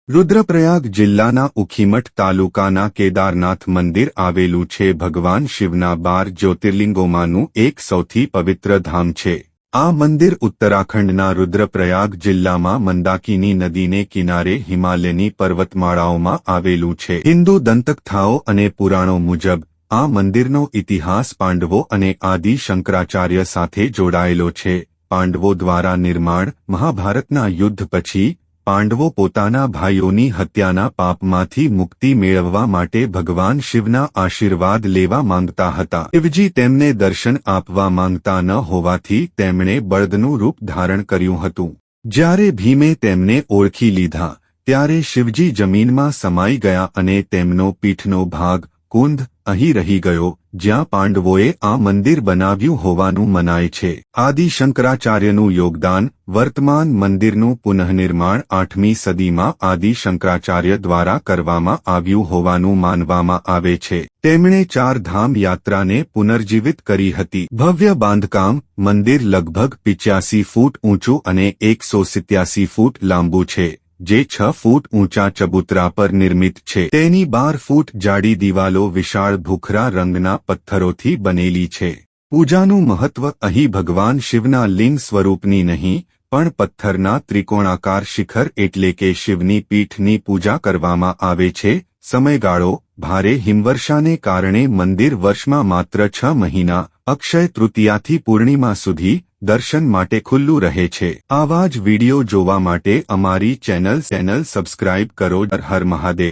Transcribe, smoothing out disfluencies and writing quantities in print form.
रुद्रप्रयाग जिल्लाना उखीमठ तालुकाना केदारनाथ मंदिर आवेलू छे। भगवान शिवना 12 ज्योतिर्लिंगोमांनु एक सौथी पवित्र धाम छे। आ मंदिर उत्तराखंडना रुद्रप्रयाग जिल्लामां मंदाकिनी नदीने किनारे हिमालयनी पर्वतमाळाओमां आवेलू छे। हिंदू दंतकथाओ अने पुराणो मुजब आ मंदिरनो इतिहास पांडवो अने आदि शंकराचार्य साथे जोडायेलो छे। पांडवो द्वारा निर्माण महाभारतना युद्ध पछी पांडवो पोताना भाईओनी हत्याना पापमांथी मुक्ति मेळववा माटे भगवान शिवना आशीर्वाद लेवा मांगता हता। शिवजी तेमने दर्शन आपवा मांगता न होवाथी तेमणे बळदनुं रूप धारण कर्युं हतुं। ज्यारे भीमे तेमने ओळखी लीधा त्यारे शिवजी जमीनमां समाई गया अने तेमनो पीठनो भाग कुंद અહીં રહી ગયો જ્યાં પાંડવોએ આ મંદિર બનાવ્યું હોવાનું મનાય છે। આદિ શંકરાચાર્યનું યોગદાન વર્તમાન મંદિરનું પુનઃનિર્માણ 8મી સદીમાં આદિ શંકરાચાર્ય દ્વારા કરવામાં આવ્યું હોવાનું માનવામાં આવે છે। તેમણે ચાર ધામ યાત્રાને પુનર્જીવિત કરી હતી। ભવ્ય બાંધકામ મંદિર લગભગ 85 ફૂટ ઊંચું અને 187 ફૂટ લાંબુ છે, જે 6 ફૂટ ઊંચા ચબૂતરા પર નિર્મિત છે। તેની 12 ફૂટ જાડી દિવાલો વિશાળ ભૂખરા રંગના પથ્થરોથી બનેલી છે। પૂજાનું મહત્વ અહીં ભગવાન શિવના લિંગ સ્વરૂપની નહીં પણ પથ્થરના ત્રિકોણાકાર શિખર એટલે કે શિવની પીઠની પૂજા કરવામાં આવે છે। સમયગાળો ભારે હિમવર્ષાને કારણે મંદિર વર્ષમાં માત્ર 6 મહિના અક્ષય તૃતીયાથી પૂર્ણિમા સુધી દર્શન માટે ખુલ્લું રહે છે। આવા જ વિડિયો જોવા માટે અમારી ચેનલ સબસ્ક્રાઇબ કરો। હર હર મહાદેવ।